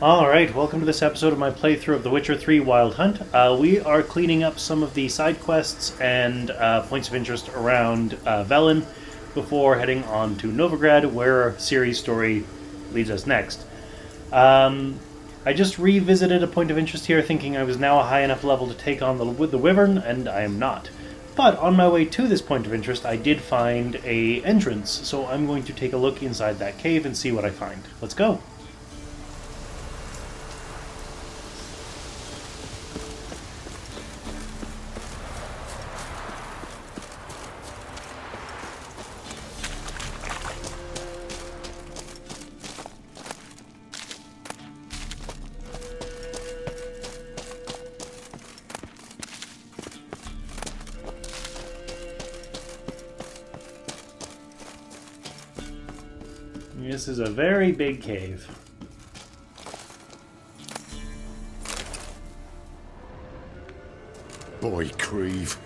Alright, welcome to this episode of my playthrough of The Witcher 3 Wild Hunt. We are cleaning up some of the side quests and points of interest around Velen before heading on to Novigrad, where our series story leads us next. I just revisited a point of interest here, thinking I was now a high enough level to take on the Wyvern, and I am not. But on my way to this point of interest, I did find an entrance, so I'm going to take a look inside that cave and see what I find. Let's go! This is a very big cave. Boy, Creve,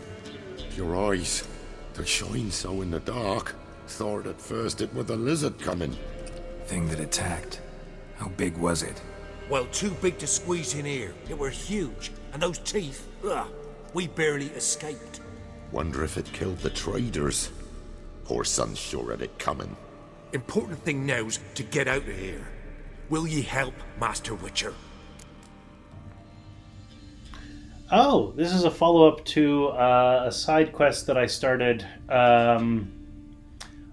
your eyes, they shine so in the dark. Thought at first it were the lizard coming. Thing that attacked. How big was it? Well, too big to squeeze in here. It were huge. And those teeth, ugh, we barely escaped. Wonder if it killed the traders. Poor son's sure at it coming. Important thing now's to get out of here. Will ye help, Master Witcher? Oh, this is a follow-up to a side quest that I started a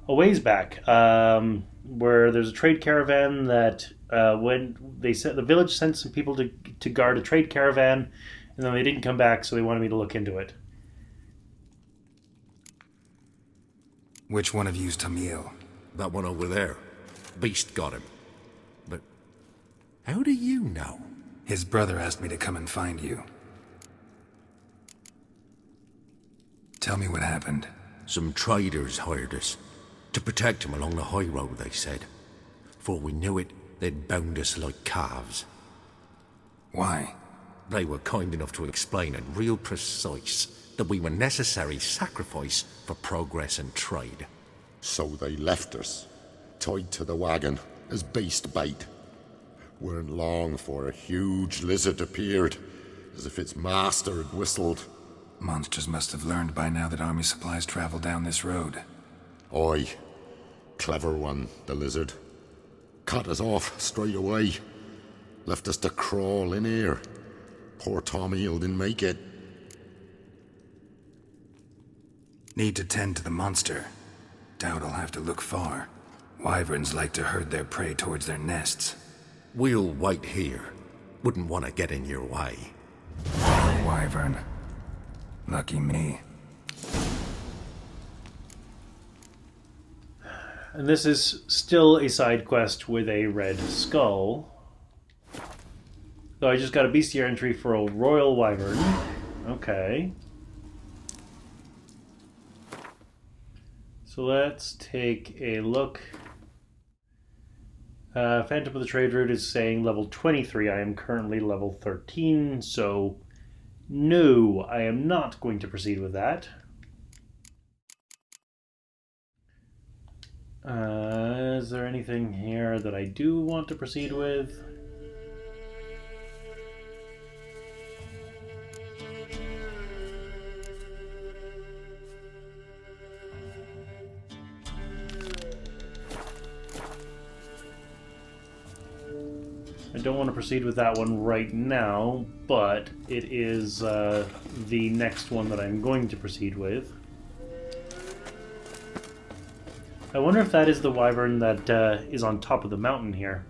ways back, where there's a trade caravan that when they sent, the village sent some people to guard a trade caravan, and then they didn't come back, so they wanted me to look into it. Which one of you's Tamil? That one over there. Beast got him. But how do you know? His brother asked me to come and find you. Tell me what happened. Some traders hired us. To protect him along the high road, they said. Before we knew it, they'd bound us like calves. Why? They were kind enough to explain it real precise, that we were necessary sacrifice for progress and trade. So they left us, tied to the wagon, as beast bait. Weren't long for a huge lizard appeared, as if its master had whistled. Monsters must have learned by now that army supplies travel down this road. Aye. Clever one, the lizard. Cut us off straight away. Left us to crawl in here. Poor Tommy didn't make it. Need to tend to the monster. Doubt I'll have to look far. Wyverns like to herd their prey towards their nests. We'll wait here. Wouldn't want to get in your way. Wyvern. Lucky me. And this is still a side quest with a red skull. So I just got a bestiary entry for a royal wyvern. Okay. So let's take a look. Phantom of the Trade Route is saying level 23. I am currently level 13, so no, I am not going to proceed with that. Is there anything here that I do want to proceed with? I don't want to proceed with that one right now, but it is the next one that I'm going to proceed with. I wonder if that is the wyvern that is on top of the mountain here.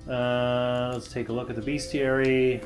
Let's take a look at the bestiary.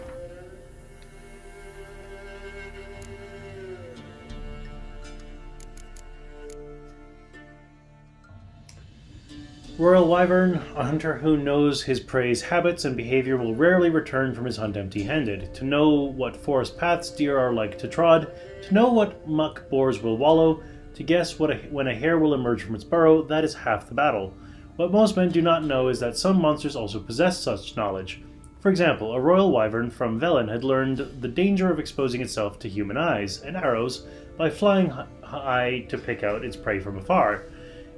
Royal Wyvern, a hunter who knows his prey's habits and behavior will rarely return from his hunt empty-handed. To know what forest paths deer are like to trod, to know what muck boars will wallow, to guess when a hare will emerge from its burrow, that is half the battle. What most men do not know is that some monsters also possess such knowledge. For example, a royal wyvern from Velen had learned the danger of exposing itself to human eyes and arrows by flying high to pick out its prey from afar.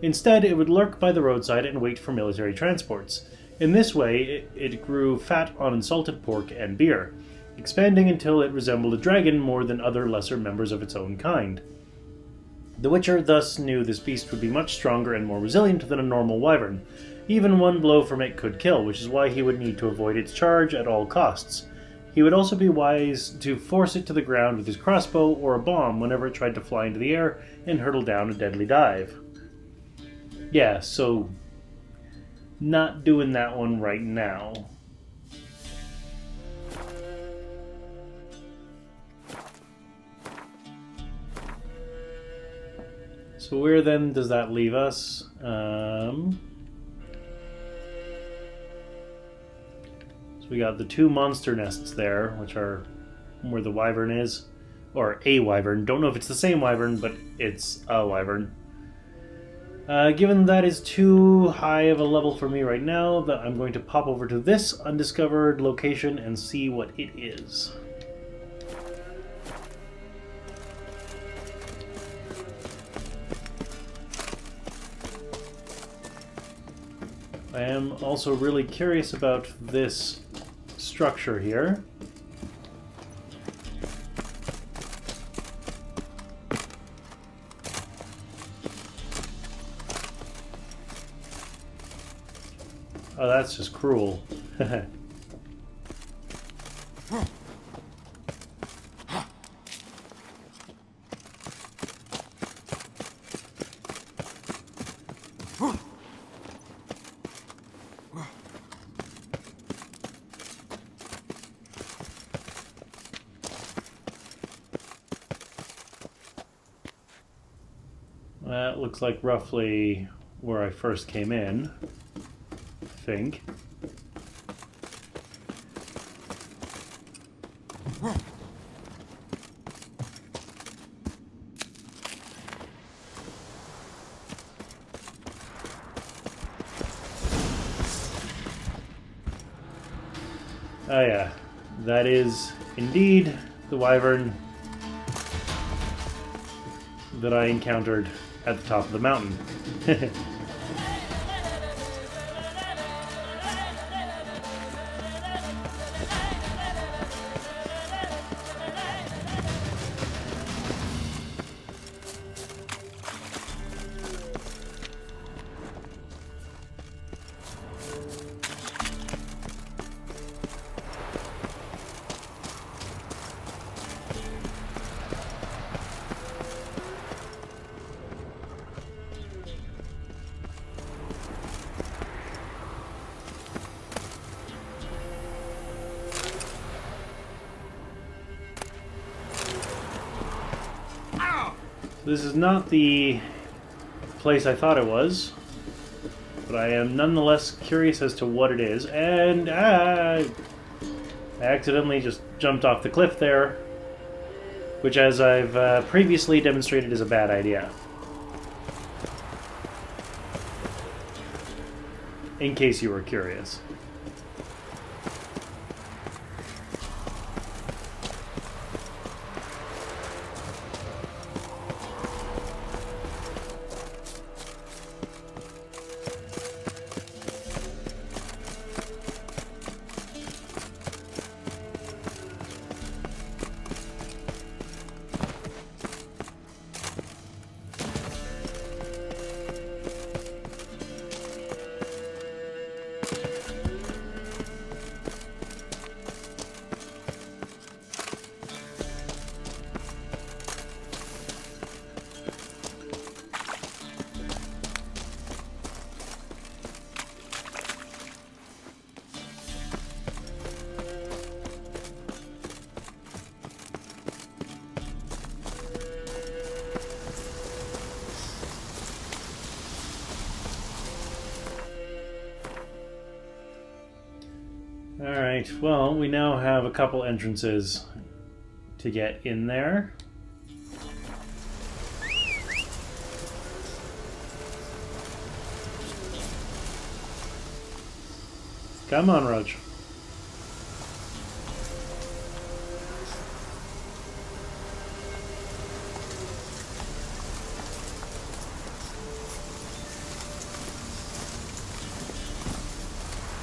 Instead, it would lurk by the roadside and wait for military transports. In this way, it grew fat on unsalted pork and beer, expanding until it resembled a dragon more than other lesser members of its own kind. The Witcher thus knew this beast would be much stronger and more resilient than a normal wyvern. Even one blow from it could kill, which is why he would need to avoid its charge at all costs. He would also be wise to force it to the ground with his crossbow or a bomb whenever it tried to fly into the air and hurtle down a deadly dive. Yeah, so not doing that one right now. So where then does that leave us? So we got the 2 monster nests there, which are where the wyvern is. Or a wyvern. Don't know if it's the same wyvern, but it's a wyvern. Given that is too high of a level for me right now, that I'm going to pop over to this undiscovered location and see what it is. I am also really curious about this structure here. Oh, that's just cruel. That looks like roughly where I first came in, I think. Oh yeah, that is indeed the wyvern that I encountered at the top of the mountain. This is not the place I thought it was, but I am nonetheless curious as to what it is, and I accidentally just jumped off the cliff there, which, as I've previously demonstrated, is a bad idea. In case you were curious. Alright, well, we now have a couple entrances to get in there. Come on, Roach.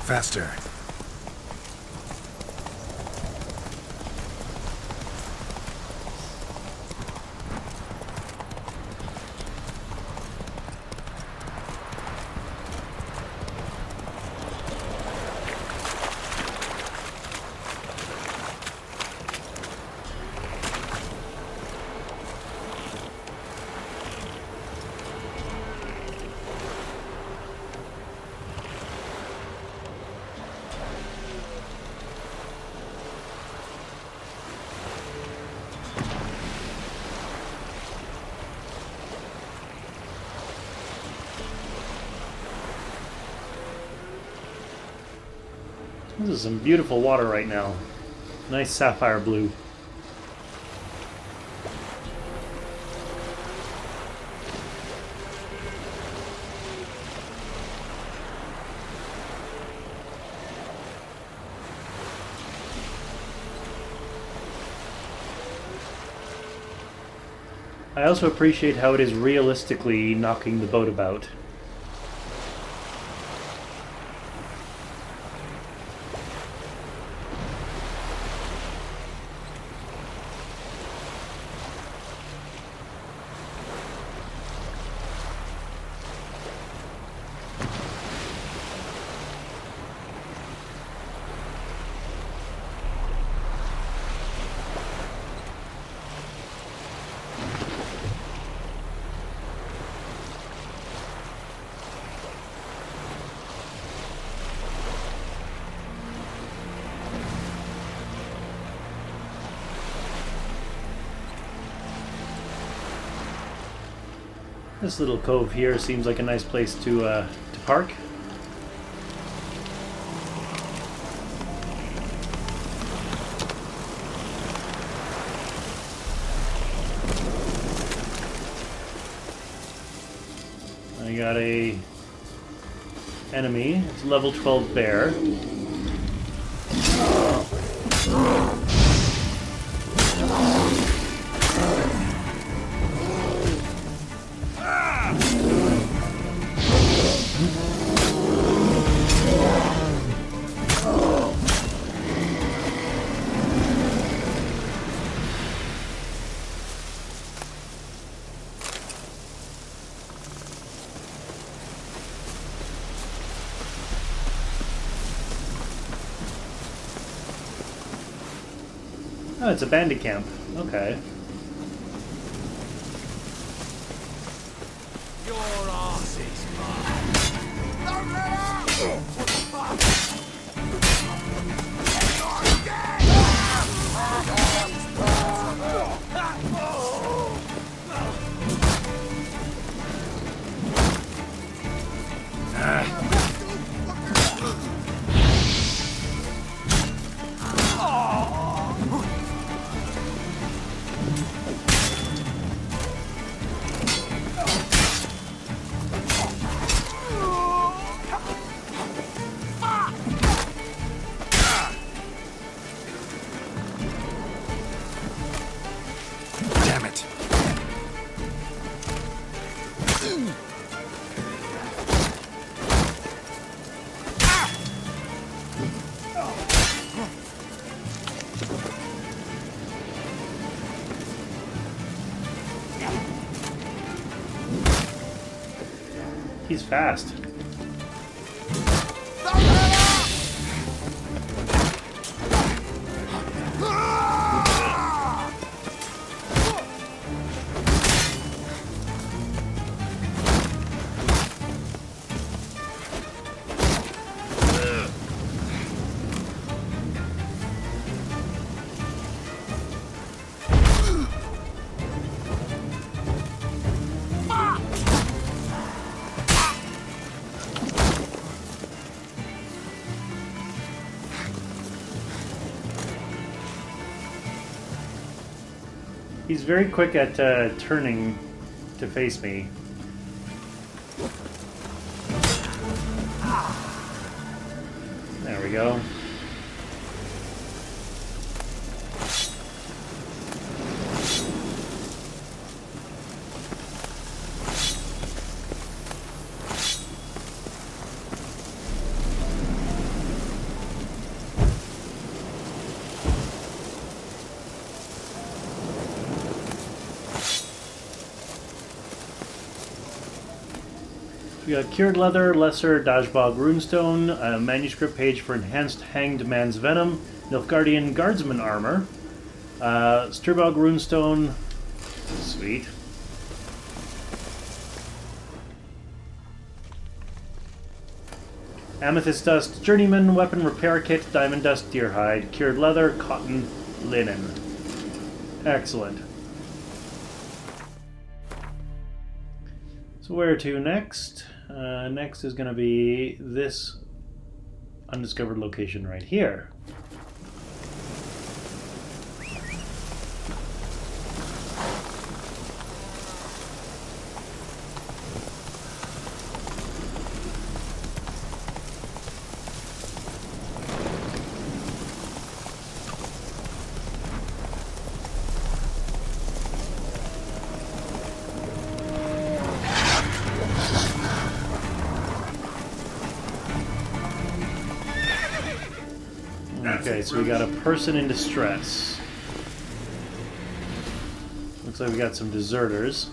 Faster. This is some beautiful water right now. Nice sapphire blue. I also appreciate how it is realistically knocking the boat about. This little cove here seems like a nice place to park. I got a enemy. It's a level 12 bear. Oh, it's a bandit camp. Okay. Your ass is mine. Don't let out! What the fuck? You're dead! Damn it. He's fast. He's very quick at turning to face me. There we go. We got Cured Leather, Lesser Dashbog Runestone, a manuscript page for Enhanced Hanged Man's Venom, Nilfgaardian Guardsman Armor, Sturbog Runestone, sweet. Amethyst Dust, Journeyman, Weapon Repair Kit, Diamond Dust, Deerhide, Cured Leather, Cotton, Linen. Excellent. So where to next? Next is going to be this undiscovered location right here. Okay, so we got a person in distress. Looks like we got some deserters.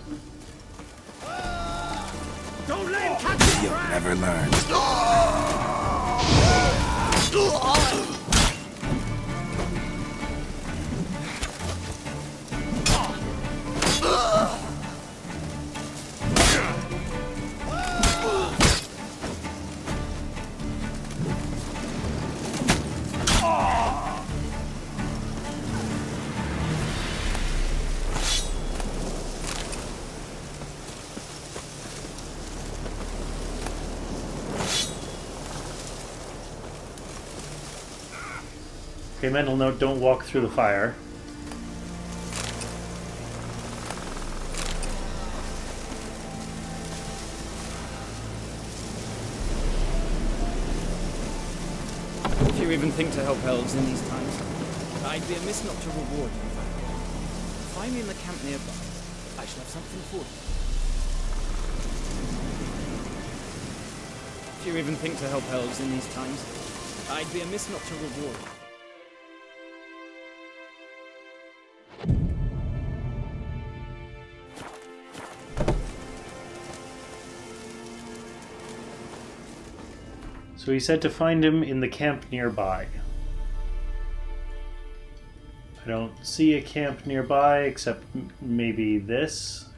Don't let him catch you! You'll never learn. Okay, mental note, don't walk through the fire. If you even think to help elves in these times, I'd be amiss not to reward you. Find me in the camp nearby. I shall have something for you. If you even think to help elves in these times, I'd be amiss not to reward you. So he said to find him in the camp nearby. I don't see a camp nearby except maybe this.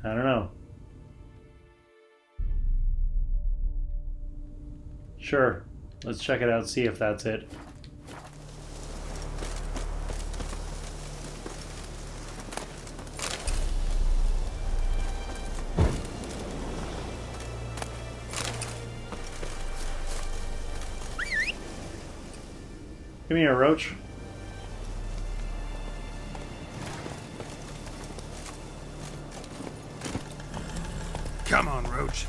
I don't know. Sure, let's check it out, see if that's it. Give me a roach. Come on, Roach.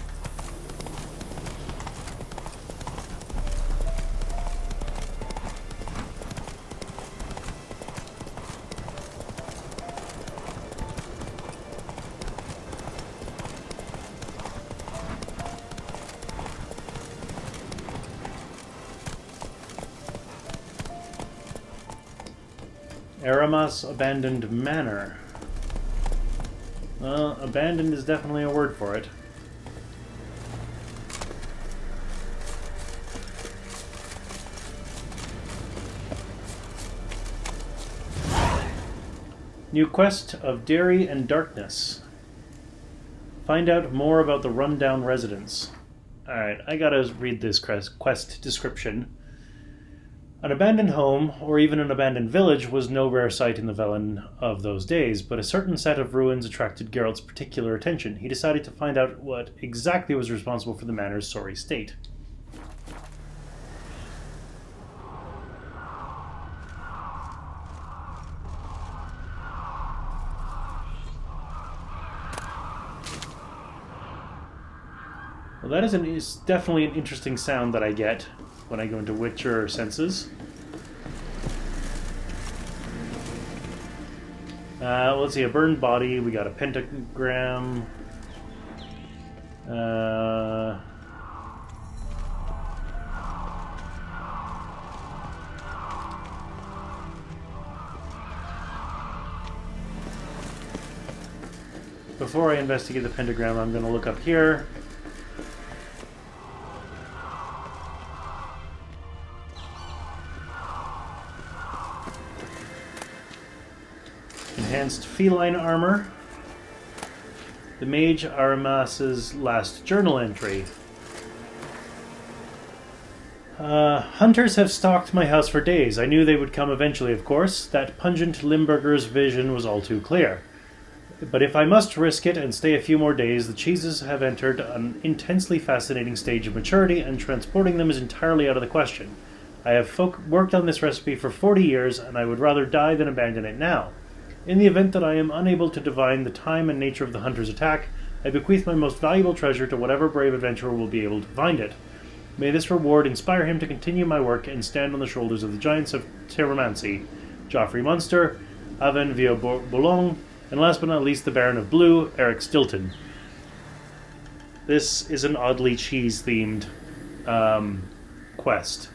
Aramas Abandoned Manor. Well, abandoned is definitely a word for it. New quest of Dairy and Darkness. Find out more about the rundown residence. Alright, I gotta read this quest description. An abandoned home, or even an abandoned village, was no rare sight in the Velen of those days, but a certain set of ruins attracted Geralt's particular attention. He decided to find out what exactly was responsible for the manor's sorry state. Well, that is definitely an interesting sound that I get when I go into Witcher senses. Let's see, a burned body, we got a pentagram. before I investigate the pentagram, I'm going to look up here. Enhanced feline armor. The Mage Aramas's last journal entry. Hunters have stalked my house for days. I knew they would come eventually, of course. That pungent Limburger's vision was all too clear. But if I must risk it and stay a few more days, the cheeses have entered an intensely fascinating stage of maturity, and transporting them is entirely out of the question. I have worked on this recipe for 40 years, and I would rather die than abandon it now. In the event that I am unable to divine the time and nature of the hunter's attack, I bequeath my most valuable treasure to whatever brave adventurer will be able to find it. May this reward inspire him to continue my work and stand on the shoulders of the giants of Terramancy, Joffrey Munster, Aven Boulogne, and last but not least the Baron of Blue, Eric Stilton. This is an oddly cheese-themed quest.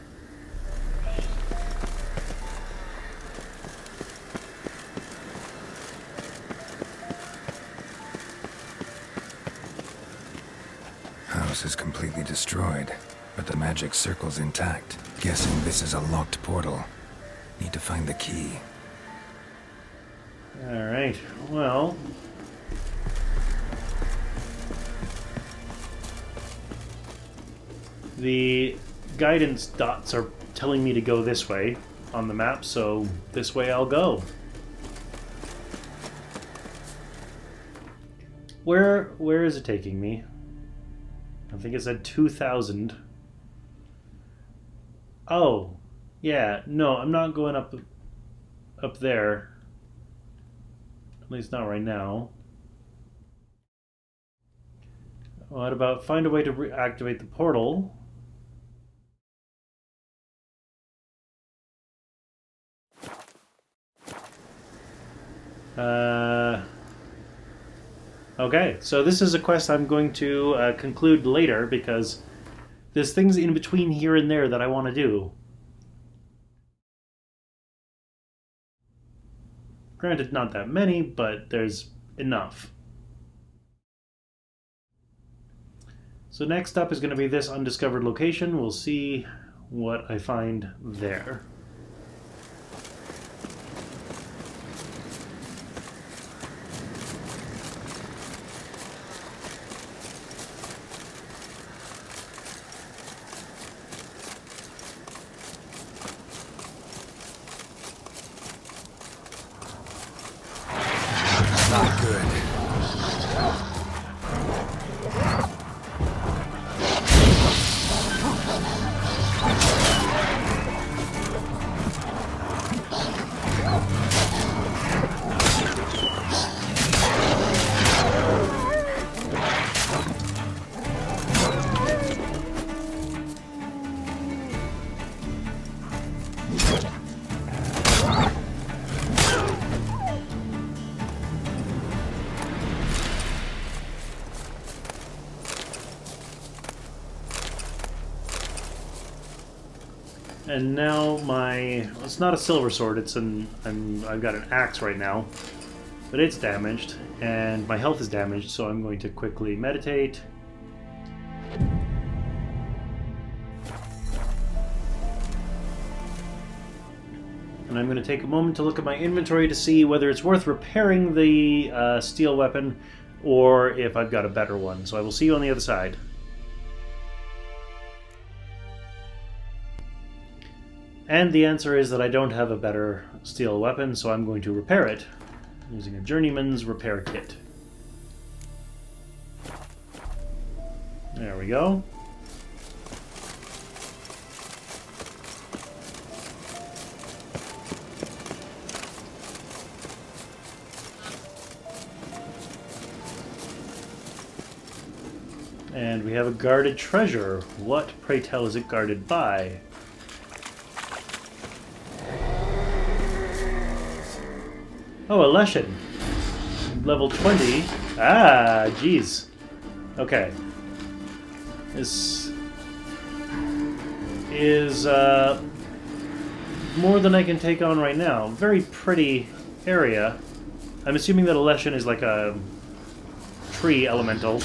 House is completely destroyed, but the magic circle's intact. Guessing this is a locked portal. Need to find the key. Alright, well... the guidance dots are telling me to go this way on the map, so this way I'll go. Where is it taking me? I think it said 2,000. Oh, yeah, no, I'm not going up there. At least not right now. What about find a way to reactivate the portal? Okay, so this is a quest I'm going to conclude later because there's things in between here and there that I want to do. Granted, not that many, but there's enough. So next up is going to be this undiscovered location. We'll see what I find there. Not good. And now it's not a silver sword, I've got an axe right now, but it's damaged, and my health is damaged, so I'm going to quickly meditate. And I'm going to take a moment to look at my inventory to see whether it's worth repairing the steel weapon, or if I've got a better one. So I will see you on the other side. And the answer is that I don't have a better steel weapon, so I'm going to repair it using a journeyman's repair kit. There we go. And we have a guarded treasure. What, pray tell, is it guarded by? Oh, a Leshen. Level 20. Ah, jeez. Okay. This is more than I can take on right now. Very pretty area. I'm assuming that a Leshen is like a tree elemental.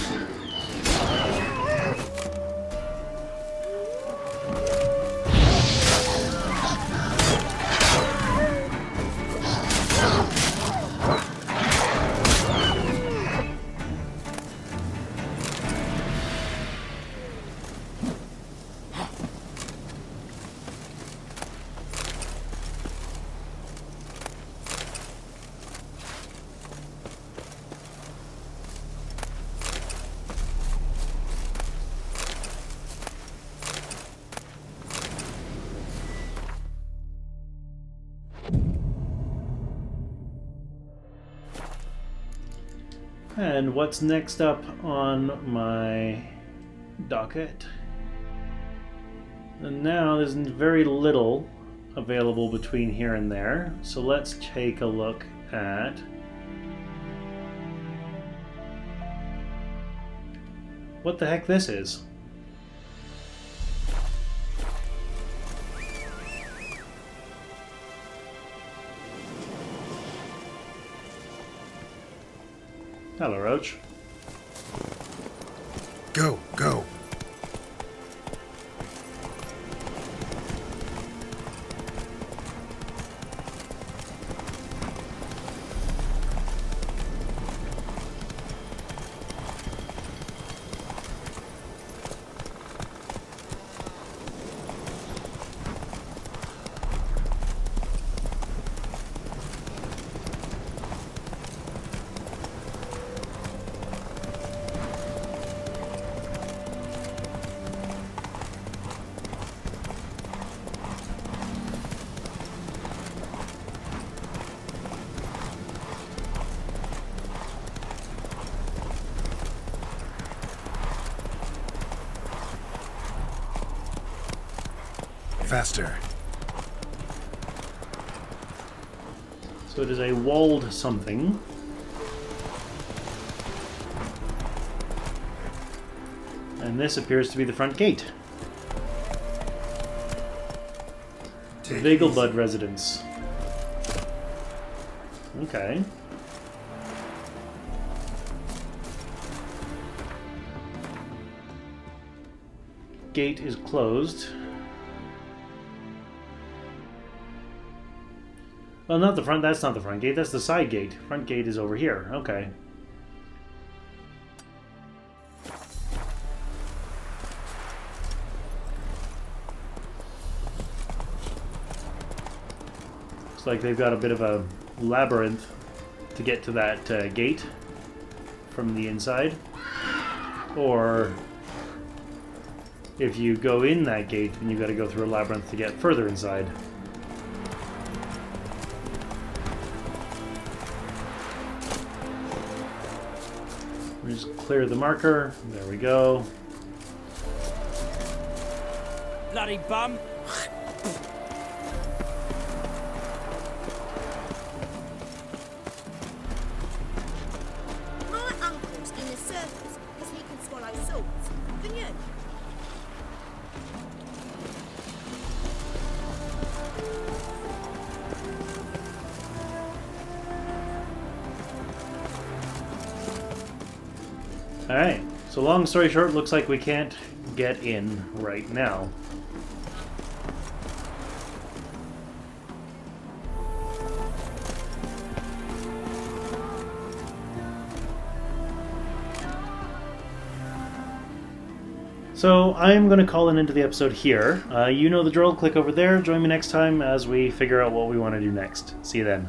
And what's next up on my docket? And now there's very little available between here and there, so let's take a look at what the heck this is. Hello, Roach. Go, go. Faster. So it is a walled something. And this appears to be the front gate. Vigelbud residence. Okay. Gate is closed. Well, not the front. That's not the front gate. That's the side gate. Front gate is over here. Okay. Looks like they've got a bit of a labyrinth to get to that gate from the inside. Or if you go in that gate, then you've got to go through a labyrinth to get further inside. We just clear the marker. There we go. Bloody bum! My uncle's in the circus because he can swallow swords. Can you? Alright, so long story short, looks like we can't get in right now. So I'm going to call an end to the episode here. You know the drill, click over there, join me next time as we figure out what we want to do next. See you then.